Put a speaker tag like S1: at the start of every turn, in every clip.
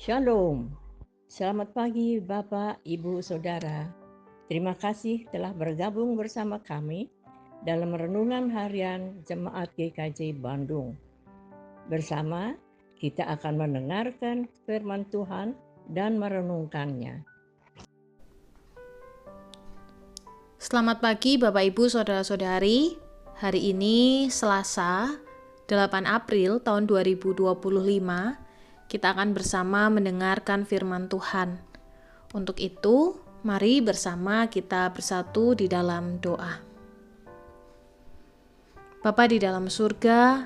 S1: Shalom, selamat pagi Bapak, Ibu, Saudara. Terima kasih telah bergabung bersama kami dalam Renungan Harian Jemaat GKJ Bandung. Bersama kita akan mendengarkan firman Tuhan dan merenungkannya.
S2: Selamat pagi Bapak Ibu Saudara-saudari. Hari ini Selasa 8 April tahun 2025 kita akan bersama mendengarkan firman Tuhan. Untuk itu, mari bersama kita bersatu di dalam doa. Bapa di dalam surga,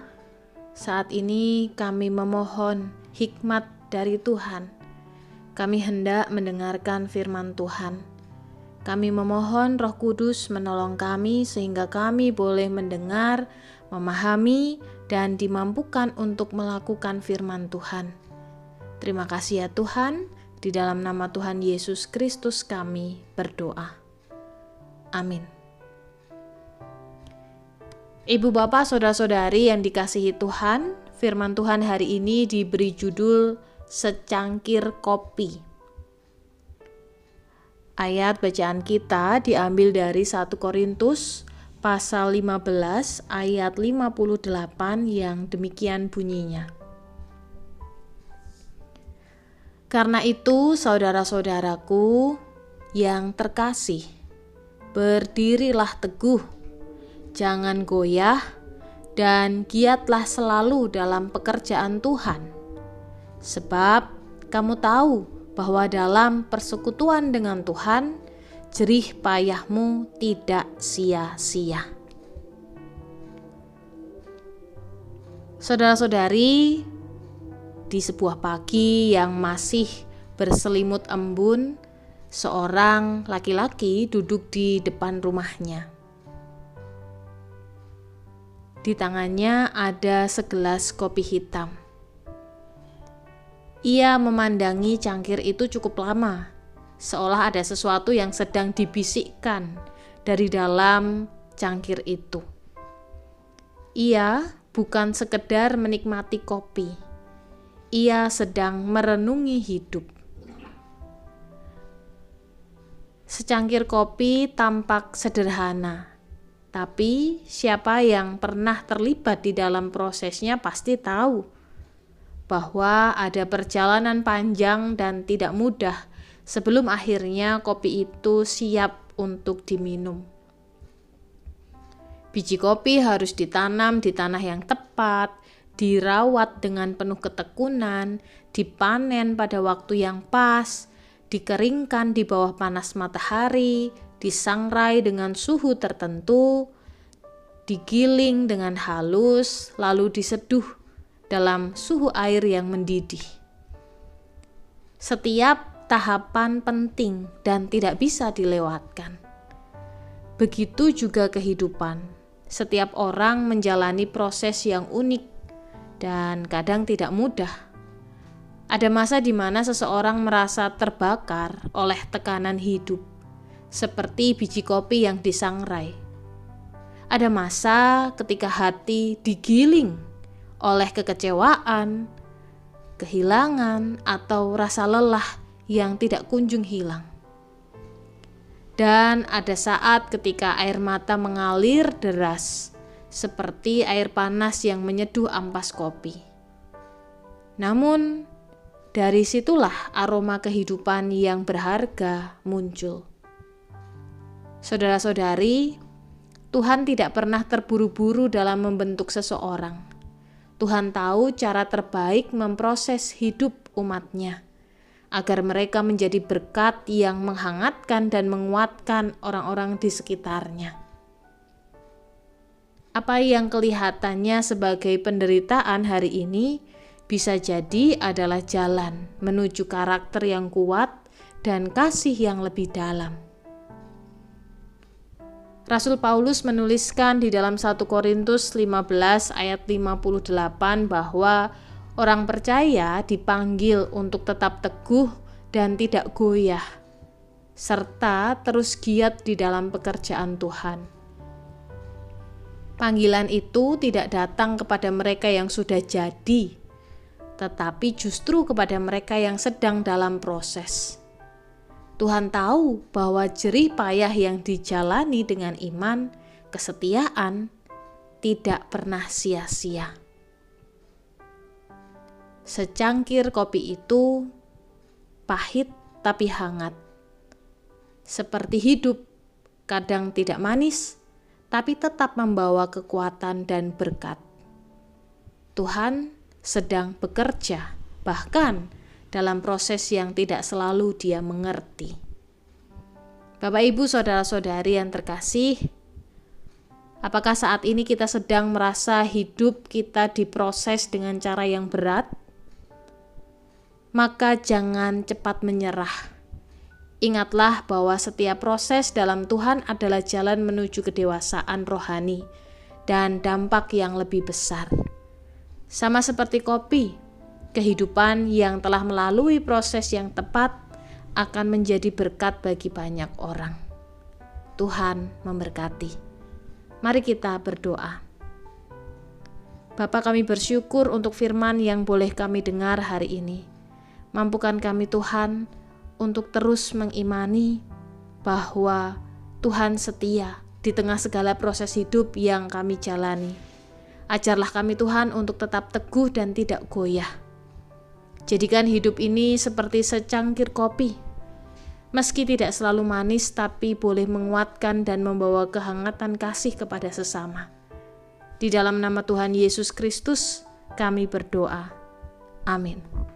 S2: saat ini kami memohon hikmat dari Tuhan. Kami hendak mendengarkan firman Tuhan. Kami memohon Roh Kudus menolong kami sehingga kami boleh mendengar, memahami, dan dimampukan untuk melakukan firman Tuhan. Terima kasih ya Tuhan, di dalam nama Tuhan Yesus Kristus kami berdoa. Amin. Ibu bapak saudara-saudari yang dikasihi Tuhan, firman Tuhan hari ini diberi judul Secangkir Kopi. Ayat bacaan kita diambil dari 1 Korintus pasal 15 ayat 58 yang demikian bunyinya. Karena itu saudara-saudaraku yang terkasih, berdirilah teguh, jangan goyah, dan giatlah selalu dalam pekerjaan Tuhan. Sebab kamu tahu bahwa dalam persekutuan dengan Tuhan, jerih payahmu tidak sia-sia. Saudara-saudari, di sebuah pagi yang masih berselimut embun, seorang laki-laki duduk di depan rumahnya. Di tangannya ada segelas kopi hitam. Ia memandangi cangkir itu cukup lama, seolah ada sesuatu yang sedang dibisikkan dari dalam cangkir itu. Ia bukan sekedar menikmati kopi, ia sedang merenungi hidup. Secangkir kopi tampak sederhana, tapi siapa yang pernah terlibat di dalam prosesnya pasti tahu bahwa ada perjalanan panjang dan tidak mudah sebelum akhirnya kopi itu siap untuk diminum. Biji kopi harus ditanam di tanah yang tepat, dirawat dengan penuh ketekunan, dipanen pada waktu yang pas, dikeringkan di bawah panas matahari, disangrai dengan suhu tertentu, digiling dengan halus, lalu diseduh dalam suhu air yang mendidih. Setiap tahapan penting dan tidak bisa dilewatkan. Begitu juga kehidupan. Setiap orang menjalani proses yang unik dan kadang tidak mudah. Ada masa di mana seseorang merasa terbakar oleh tekanan hidup, seperti biji kopi yang disangrai. Ada masa ketika hati digiling oleh kekecewaan, kehilangan, atau rasa lelah yang tidak kunjung hilang. Dan ada saat ketika air mata mengalir deras, seperti air panas yang menyeduh ampas kopi. Namun, dari situlah aroma kehidupan yang berharga muncul. Saudara-saudari, Tuhan tidak pernah terburu-buru dalam membentuk seseorang. Tuhan tahu cara terbaik memproses hidup umat-Nya, agar mereka menjadi berkat yang menghangatkan dan menguatkan orang-orang di sekitarnya. Apa yang kelihatannya sebagai penderitaan hari ini bisa jadi adalah jalan menuju karakter yang kuat dan kasih yang lebih dalam. Rasul Paulus menuliskan di dalam 1 Korintus 15 ayat 58 bahwa orang percaya dipanggil untuk tetap teguh dan tidak goyah, serta terus giat di dalam pekerjaan Tuhan. Panggilan itu tidak datang kepada mereka yang sudah jadi, tetapi justru kepada mereka yang sedang dalam proses. Tuhan tahu bahwa jerih payah yang dijalani dengan iman, kesetiaan, tidak pernah sia-sia. Secangkir kopi itu pahit tapi hangat. Seperti hidup, kadang tidak manis, tapi tetap membawa kekuatan dan berkat. Tuhan sedang bekerja, bahkan dalam proses yang tidak selalu Dia mengerti. Bapak, Ibu, saudara-saudari yang terkasih, apakah saat ini kita sedang merasa hidup kita diproses dengan cara yang berat? Maka jangan cepat menyerah. Ingatlah bahwa setiap proses dalam Tuhan adalah jalan menuju kedewasaan rohani dan dampak yang lebih besar. Sama seperti kopi, kehidupan yang telah melalui proses yang tepat akan menjadi berkat bagi banyak orang. Tuhan memberkati. Mari kita berdoa. Bapa, kami bersyukur untuk firman yang boleh kami dengar hari ini. Mampukan kami Tuhan untuk terus mengimani bahwa Tuhan setia di tengah segala proses hidup yang kami jalani. Ajarlah kami Tuhan untuk tetap teguh dan tidak goyah. Jadikan hidup ini seperti secangkir kopi. Meski tidak selalu manis, tapi boleh menguatkan dan membawa kehangatan kasih kepada sesama. Di dalam nama Tuhan Yesus Kristus, kami berdoa. Amin.